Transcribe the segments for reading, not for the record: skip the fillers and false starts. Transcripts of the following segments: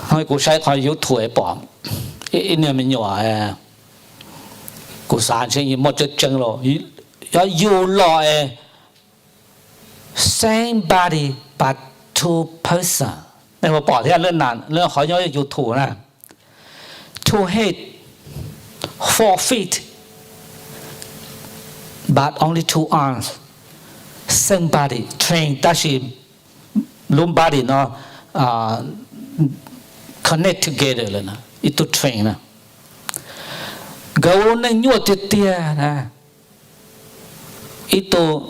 hai cô sai khỏi yếu tuổi bỏ ít niệm mình nhỏ cô sáng sẽ một chút chân rồi you lo same body but two person này mà bỏ theo lên nàn lên hỏi nhau yếu thủ nè two head 4 feet but only 2 arms same body train 但是 lumbar body nó connect together là itu train na gaul nang nyuat tia na itu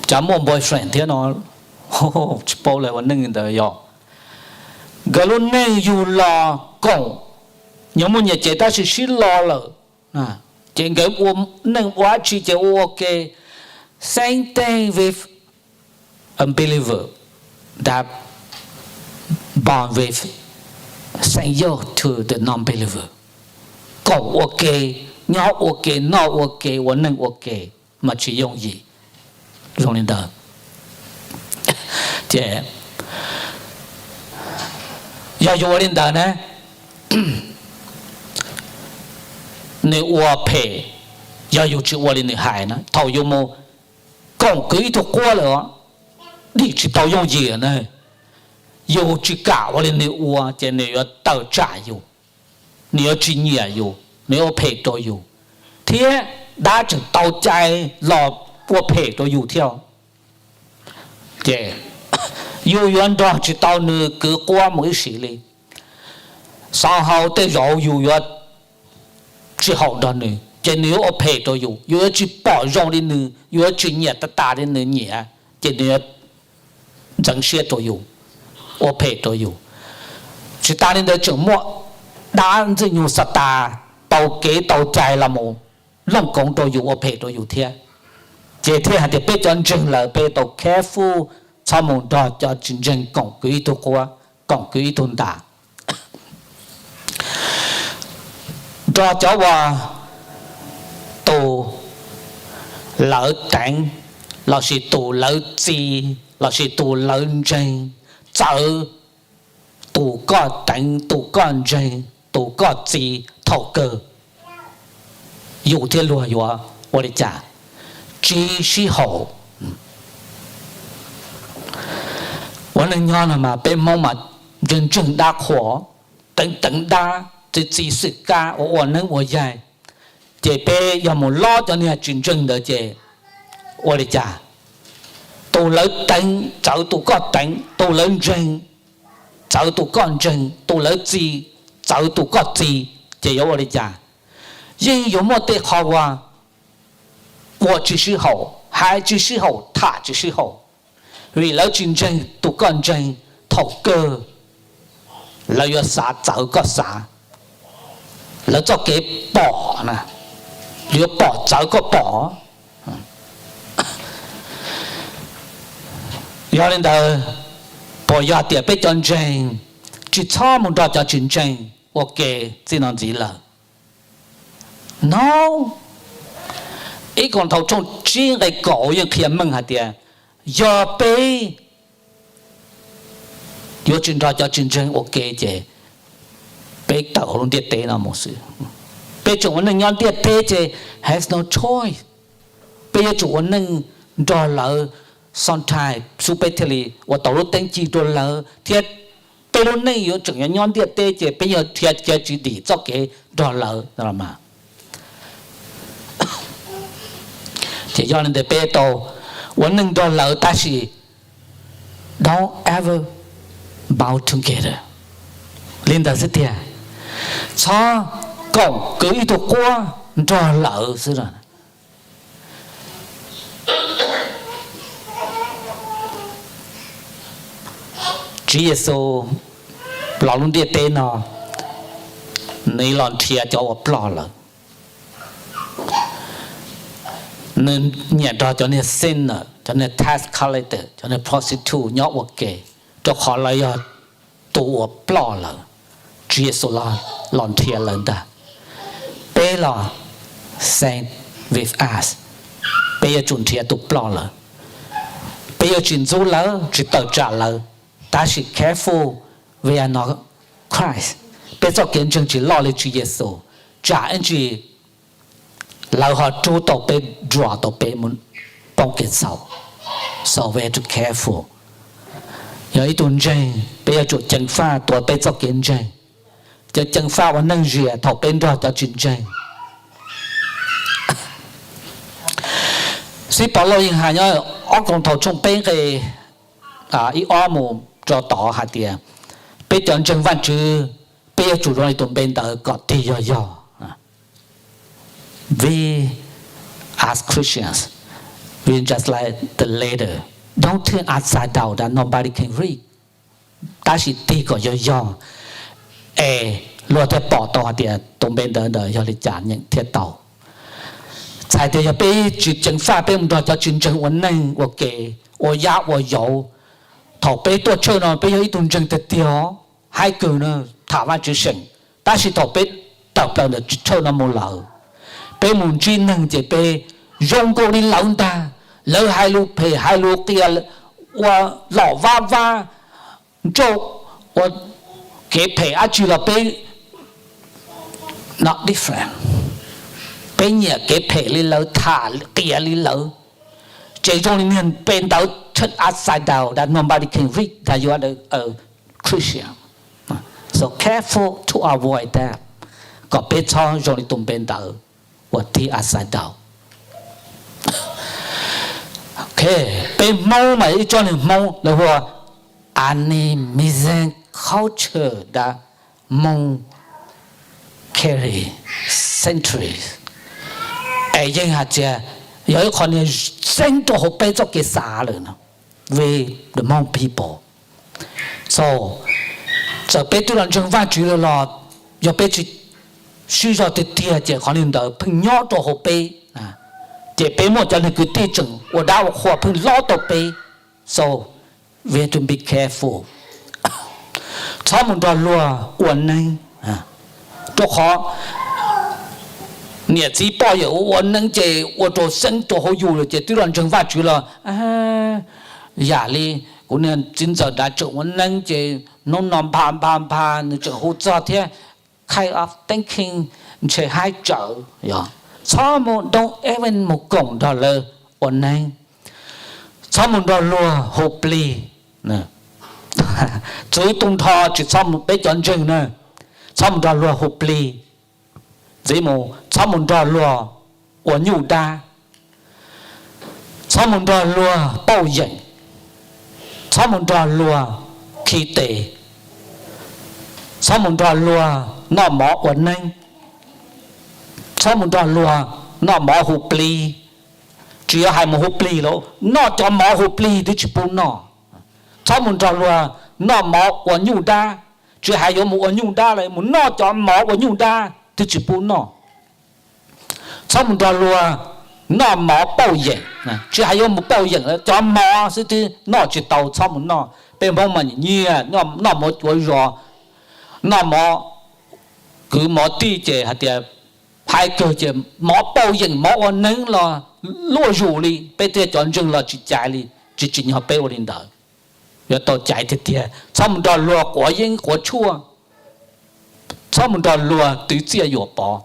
jamon boyfriend dia nó chpo lạiวันนึงđời yo gaul nang yu lo gong nhưng mà nhà chế ta chỉ xin lo là chế cái nang quá chỉ chế ok same thing with unbeliever that born with saying yo to the non-believer. Cậu ok, nhau ok, nó ok, vấn năng ok, mà chỉ dùng gì? Dùng lên đời. Thế, giờ dùng lên đời nè. Nếu ua phê, giờ dùng chữ ua lên đời hải nè, thầu dùng mô, cậu cứ ý thuộc qua rồi, đi chỉ tao dùng gì nè. Yêu chỉ cả vào lên nếu ua cho nên yêu tao trả yêu nếu chỉ nhẹ yêu nếu phê tôi yêu thế đã chừng tao chạy lo ua phê tôi yêu theo thế yêu yên đó chỉ tao nữa cứ qua mỗi sự đi sau hậu tới rồi yêu yêu chỉ hậu đó nữa cho nên ua phê tôi yêu yêu chỉ bỏ rong đi nữa yêu chỉ nhẹ ta đi nữa nhẹ cho nên chẳng xe tôi yêu我陪都有，是大人的周末，大人就用十大到几到在了么？拢讲都有，我陪都有天，这天还得别真正了，别都 careful， 他们都要真正讲几多个，讲几多大。đó choว่าtù lỡ tạng là sự tù lỡ chi là sự tù lỡ chân chợ tù có tạng tù có chân tù có chi thầu cơ有天路有我的家只是好我能讲了嘛被妈妈认真打火等等打这只是家我能我在这被要么老着呢真正的这我的家都来等找都个等都来真找都个真都来知找都个知这有我的家因有么的好啊我只是好孩只是好他只是好为了真正都个真头个了要啥找个啥了做给bỏ nè nếu bỏ cháu có bỏ do nên là bỏ ra tiền biết chân chân chỉ cho một đoạn cho chân chân ok chỉ nói gì là no ý còn thầu trong chỉ cái cổ những khi mừng hạt tiền do bé do chân ra cho chân chân ok chứ bé tàu luôn tiết tế nào một sự bé chủ nhân nhân tiết tế chứ has no choice bé chủ nhân đòi lỡ sometimes superiorly 我投入登记多了贴bé luôn này有主nhân nhân tiết tế chứ bé有贴贴只地做给đòi lỡ知道吗chỉ cho nên để bé tàu 我能đòi lỡ但是 don't ever bow together liên đạo rất thiệt cho cổng cứ ý thuộc qua cho lỡ xứ rồi Chúa Giêsu lão luôn địa tên nó này lòn thiệt cho họ bỏ lỡ nên nhà đó cho nên sinner cho nên tax collector cho nên prostitute nhóc ok cho họ lại tụ bỏ lỡ Chúa Giêsu lòn thiệt lần ta bé là same with us bé là chuẩn thiệt tụ bỏ lỡ bé là chuẩn dấu lỡ chỉ tự trả lỡ ta chỉ careful we are not Christ bây giờ kiến chứng chỉ lo lên Chúa Giêsu trả anh chị lão họ chú tàu bé draw tàu bé muốn bong kiến sau so we to careful giờ ít tuần chơi bây giờ chủ chân pha tuổi bây giờ kiến chơi giờ chân pha và nâng rìa thầu bên đó cho chuyện chơi sĩ bảo lo yên hà nhớ ở cùng thầu trong bên cái ý ở mù cho tỏ hạt tiền bây giờ chân văn chữ bây giờ chủ rồi tụi bên đó có đi do we as Christians we just like the leader don't turn upside down that nobody can read 但是第个要落在宝岛的东边的要来讲人铁道，才的要被举政法被我们叫军政我能我给我压我有，头被多车呢被有一顿政的掉，还够呢台湾之省，但是头被到不了的车呢没了，被我们军能就被用过的老大，老海路陪海路给我老娃娃，就我。cái phải áp dụng là bên not different bên nhà cái phải lên lỡ thả kia lên lỡ chỉ trong liên bên đó turn upside down that nobody can read that you are a Christian so careful to avoid that có bên trong trong tụm bên đó what the upside down okay bên mau mà cho nên mau là hoa animism culture that mong carry centuries. Vậy hạt chứ, có con này sinh cho họ bây giờ cái啥了呢 ？We the Hmong people. So, giờ bây giờ chúng ta chủ yếu là, giờ bây giờ suy cho cái tiền chứ con này đó, phun nhọ cho họ bây, chứ bây một cho nên cái tiền chừng, tôi đã họ phun lót cho bây. So, we have to be careful. 他们的路我能做好，年纪保有我能这我做生做好有了，这对人政法去了压力，我呢今早大做我能这弄攀，你就好早天开 of thinking， 你去海走呀，他们 don't even 冇讲到了我能，他们的路好利呢。Chúa tung thọ chỉ xong một bé chọn chừng nữa, xong một trò lúa hộp lì, dễ mù, xong một trò lúa của nhu đa, xong một trò lúa bao nhiêu, xong một trò lúa khí tệ, xong một trò lúa nọ mỏ của nâng, xong một trò lúa nọ mỏ hộp lì, chỉ hai một hộp lì đâu, nọ cho mỏ hộp lì thì chỉ bốn nọ. Sao muốn cho là nó mỏ của nhu đa, chỉ hay có một nhu đa này muốn nó cho mỏ của nhu đa thì chỉ bốn nó. Sao muốn cho là nó mỏ bao nhiêu, chỉ hay có một bao nhiêu là cho mỏ thì nó chỉ tàu sao muốn nó, bên phong mình như nó một tuổi rồi, nó mỏ cứ mỏ tí chế hạt tiền, hai cơ chế mỏ bao nhiêu mỏ ở nâng là lúa rủ đi, bây giờ chọn chừng là chỉ chạy đi, chỉ họ bây giờ lên đó. 要到ใจทีเดียว他们的路国因国错他们的路对这有保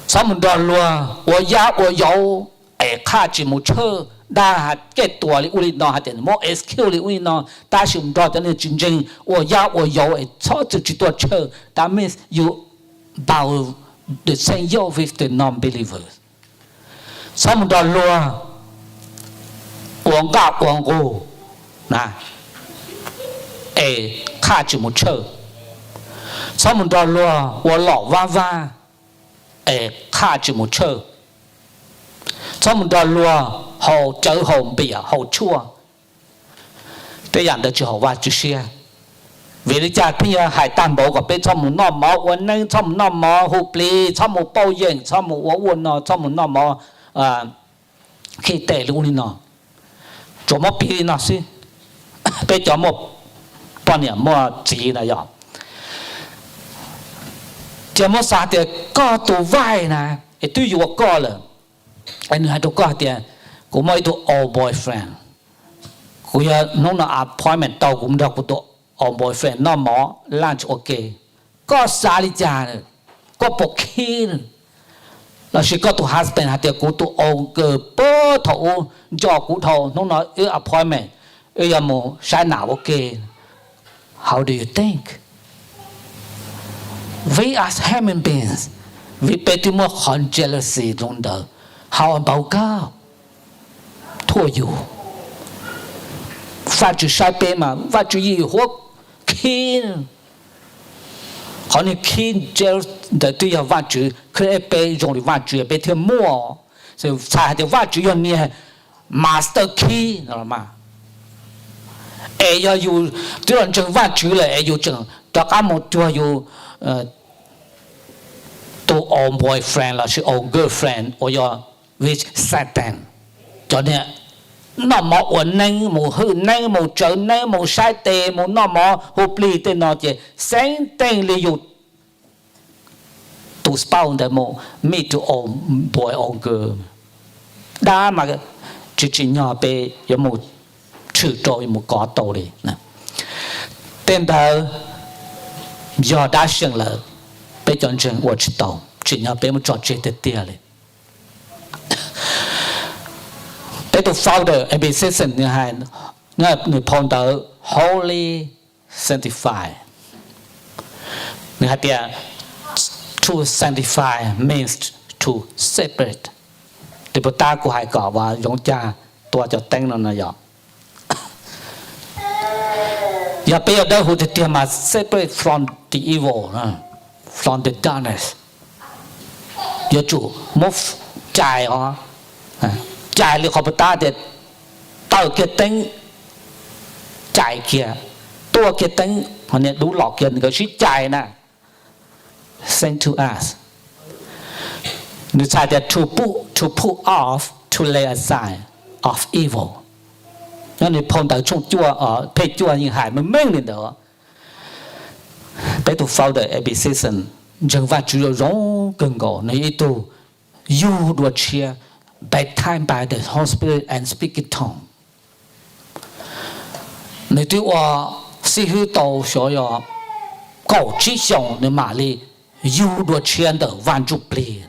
他们的路我压我有卡住冇车但係嘅ตัว里會攞係點冇 SQ 里會攞但係唔多真係真正我壓我有錯就幾多車 that means you bow the same yoke with the non-believers 他們的路王家王姑，那，卡住冇車，他們的路我老娃娃，卡住冇車，他們的路好走好別好錯，這樣的就好話這些，為了家偏還擔保個俾他們那麼我能他們那麼好比他們包應他們我問了他們那麼去帶路呢呢。做乜變啊先？俾咗乜半年乜字啦又？做乜啥嘅高度歪呢？亦都要我高啦。anh喺度高啲，我冇到 all boyfriend， cú ya nó là appointment tàu cũng được của tụ ông boyfriend nó mỏ lunch ok có xa đi cha nữa có bọc khí nữa là chỉ có tụ husband hay tụ tụ ông cơ bơ thầu cho cú thầu nó nói appointment ya mo sai nào ok. How do you think? We as human beings, we pay more on jealousy don't know. How about God? Thua you. Phát chữ sai bê mà, phát chữ gì hốt keen. Họ nên keen jealous để tuy là phát chữ khởi bê dùng để phát chữ bê thêm mua. Rồi sai thì phát chữ yon nè master key rồi mà. Ai yêu tuy là chẳng phát chữ là ai yêu chẳng cho cả một chùa yêu to own boyfriend là sự own girlfriend or your with Satan. Cho nên nó mò uẩn nâng mò hư nâng mò trở nâng mò sai tệ mò nó mò hộp lì tên nó chứ sáng tên lì dụ to spouse để mò meet to own boy own girl. Đã mà chỉ nhỏ bê có một chữ trôi một có tổ đi. Tên thơ do đã sinh là bây giờ chân của chị tàu chỉ nhớ bé một trò chơi tết tia này bé tụ founder episode như hai nghe người phong tờ holy sanctify người hai tia to sanctify means to separate thì bữa ta của hai cỏ và giống cha tua cho tên nó là gì giờ bây giờ đâu hụt tia mà separate from the evil from the darkness. Giờ chủ một chạy họ chạy li họ bắt ta để tàu kia tính chạy kia tua kia tính họ nên đủ lọ kia người chỉ chạy nè send to us. Người chạy để to put off to lay aside of evil. Nên người phong tàu chung chua ở phê chua như hải mới mấy lần đó. Bé tụ founder episode chẳng phải chủ yếu rong gần gõ này itu you do share by time by the Holy Spirit and speak in tongue. Này tôiว่าสิhư tàu所有搞志向的玛丽 you do share的万主play.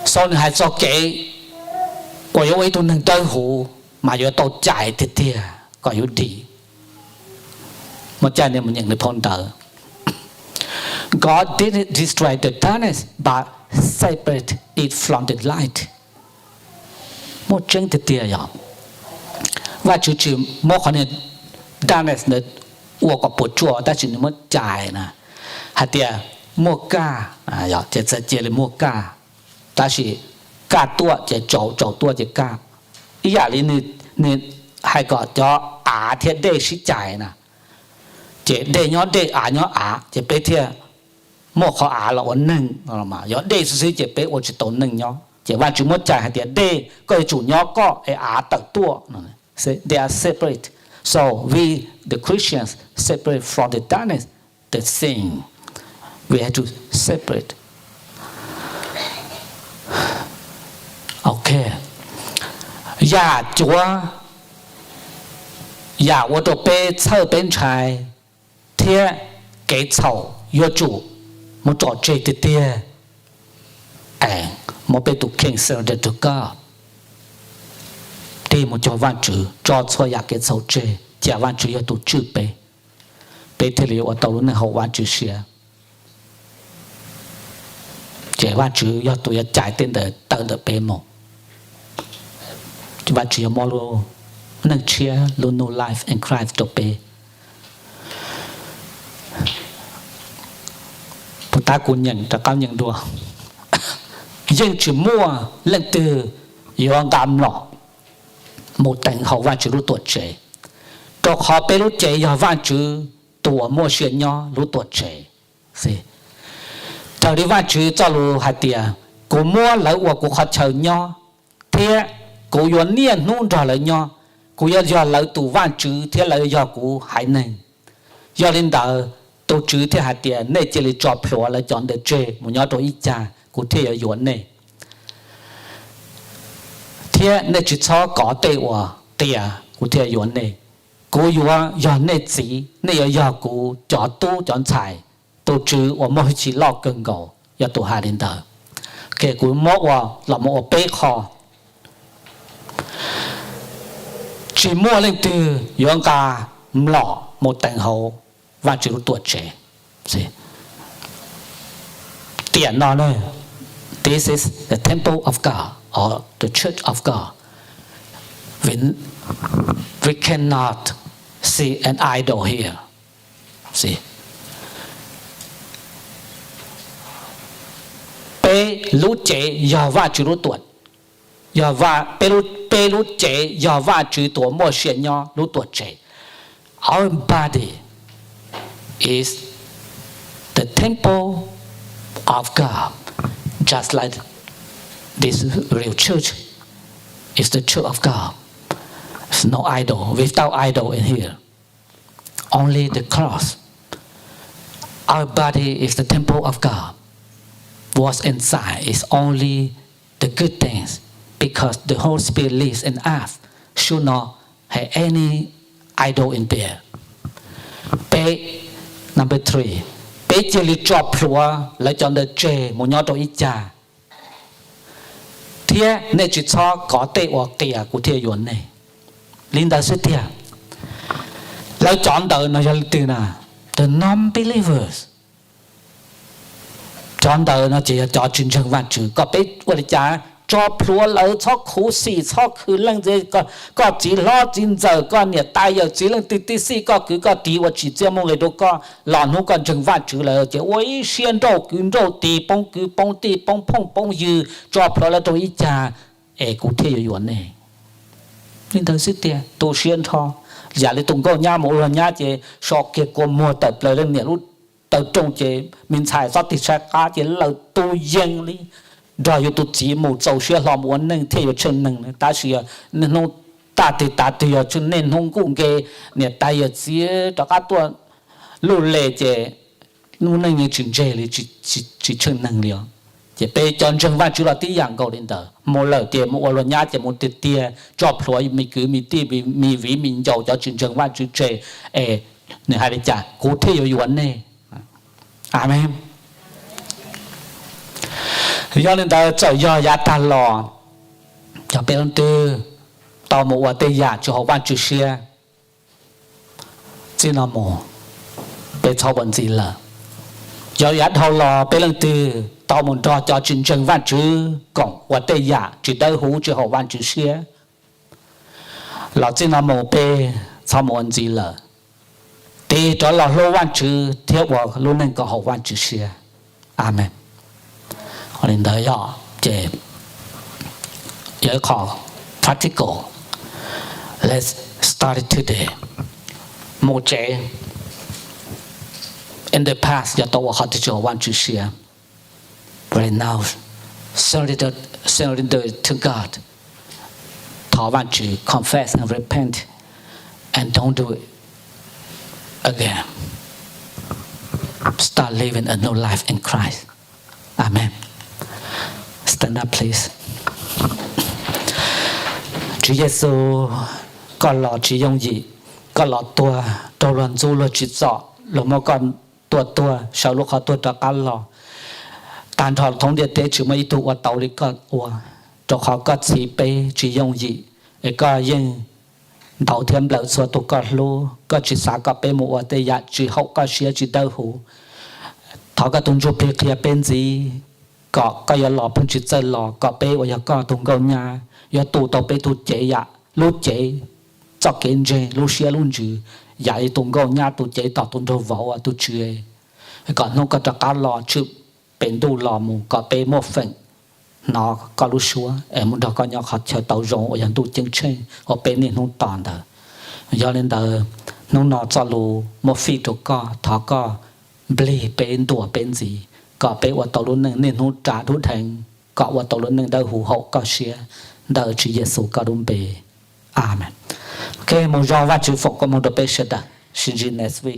Sau này hay cho cái có yếu ấy tôi nâng tới hồ mà yếu tàu chạy thì tia có yếu đi. Một cha này mình nhận được phong tờ. God didn't destroy the darkness but separate it from the light. Một chân thì tia vậy. Và chỉ một con này darkness này uổng có bột chua ta chỉ một chạy nè. Hạt tia mua ca vậy chỉ sẽ chỉ là mua ca. Ta chỉ ca tua chỉ chậu tua chỉ ca. Ý là nên hay gọi cho thiết đề sĩ chạy nè. Chỉ đề nhỏ đề chỉ bé thia một khó là ổn nâng mà nhỏ đề sử chỉ bé ổn chỉ tổ nâng nhỏ chỉ và chúng một chạy hay tiền đề có chủ nhỏ có tận tua they are separate so we the Christians separate from the darkness the sin we have to separate. Okay ya chúa ya 我都被侧边拆 thế cái sầu yêu chủ một trò chơi tiệt tiệt một bên tụ kinh sơn để tụ ca đi một trò văn chữ cho cho ya cái sầu chơi chả văn chữ yêu tụ chữ bé bé thế liệu ở tàu lúc này hậu văn chữ xia chả văn chữ yêu tụ chạy tên để tận được bé một văn chữ yêu luôn nâng chia luôn no life and Christ tụ bé ta cũng nhận ta cao nhận đùa dân chỉ mua lần từ yêu gam lọ một tầng họ văn chữ lúc tuổi trẻ cho họ bé lúc trẻ yêu văn chữ tuổi mua chuyện nhỏ lúc tuổi trẻ gì thời đi văn chữ cho lúc hạt tiền cô mua lấy của cô họ chờ nhỏ thế cô yêu niên nung rồi lấy nhỏ cô yêu lấy tủ văn chữ thế lấy yêu cô hải này yêu lên đó tôi chữ thế hạt tiền này chỉ là cho phiếu là chọn để chơi một nhóm tôi ít cha cụ thể ở yuan này thế này chỉ cho có tệ của tia của tia yuan này cú yuan này chỉ này yuan cú cho tu chọn xài tu chữ và mỗi chỉ lo cần cầu ya tu hai đến tờ kể cú mỗi là một bế kho chỉ mua lên từ yuan cả lọ một tầng hậu và chữ tuổi trẻ tiền nó này this is the temple of God or the church of God. We cannot see an idol here. See. Pe lú chế giờ va chữ lú tuột, giờ va pe lú chế giờ va chữ tuột mua xuyên nhau lú tuột chế. Our body is the temple of God, just like this real church is the church of God. There's no idol, without idol in here. Only the cross. Our body is the temple of God. What's inside is only the good things, because the Holy Spirit lives in us. Should not have any idol in there. Number 3. Bé chỉ li chọc lúa lại chọn được chè một nhau trong ít trà. Thế nên chỉ cho có tệ hoặc tệ của thế yuan này. Linh đạo sư thế. Lại chọn được nó là từ nào? The non-believers. Chọn được nó chỉ cho chân chân văn chữ. Có bé của cha cho lúa lại cho khổ sĩ cho khứ lăng gì có chỉ lo chính giờ có nhiệt tai giờ chỉ lăng tí sĩ có cứ có tí và chỉ cho mọi người đâu có lòn không còn chân văn chữ là chỉ ôi xiên đâu cứ đâu tí bông phong dư cho lúa là tôi ít cha cụ thể yuan này nên thằng sức tiền tôi xiên thôi giả lấy tung câu nhà một lần nhà chỉ so kia của mua tập lời lên nhiệt lúc tập trung chỉ mình xài so thì sẽ cá chỉ là tôi dân đi rồi yo tu chỉ một dấu xưa làm muốn nâng theo chân nâng ta xưa nên nó ta thì yo chân nên không cũng cái nè ta yo chỉ cho các tuần lù lệ chế nu nâng như chuyện chế thì chỉ chân nâng liền chế bây chọn chân văn chú là tí dạng cầu đến tờ một lời tiền một lần nhá chế một tiền cho phơi mình cứ mình ti mình vì mình giàu cho chân văn chú chế nè hai đứa cha cố theo yo yuan này amen. Do nên ta cho do giá ta lò cho bên tư tàu một quả tây giả cho họ ban chữ xe chỉ là một bên sau vẫn gì là do giá thầu lò bên tư tàu một trò cho chân chân văn chữ cổng quả tây giả chỉ đỡ hú cho họ ban chữ xe là chỉ là một bên sau một vẫn gì là thì cho là lô văn chữ theo quả luôn nên có họ ban chữ xe amen. Nên đó là chế giới khó practical. Let's start it today. Một chế in the past giờ tôi học cho one to share. Right now, surrender to God. Thọ one to confess and repent, and don't do it again. Start living a new life in Christ. Amen. Stand up, please. Chúa Giêsu có lọ chỉ dùng gì, có lọ tua, trâu luận du lo chỉ rõ, lo mà còn tua, sau lúc họ tua cho cá lọ, tàn thọ thống địa tế chỉ mấy tụ ở tàu đi có cho họ có chỉ bê chỉ dùng gì, có những đầu thêm lợi số tụ có lu, có chỉ xả có bê một ở đây ya chỉ hậu có xía chỉ đau hủ, thọ có tung chụp bê kia bên gì. Có giờ lò phân chỉ chơi lò có bé và giờ có tung câu nhà giờ tụ tàu bé tụ chế ya lúc chế cho kiến chế lúc xia luôn chứ giờ tung câu nhà tụ chế tàu tung đầu vỗ à tụ chơi còn nó có cho cá lò chụp bên tụ lò mù có bé một phần nó có lúc xua em muốn đó có nhau họ chơi tàu rồng ở giờ tụ chân chơi ở bên này không toàn đó giờ nên đó nó cho lu một phi tụ có thọ có bì bên tụ bên gì có bé và tàu luôn nên hút trả hút thành có và tàu luôn đỡ hủ hậu có xia đỡ Chúa Giêsu có đúng bề amen. Okay, một giờ và chúc phúc của một đôi bé sẽ đã see you next week.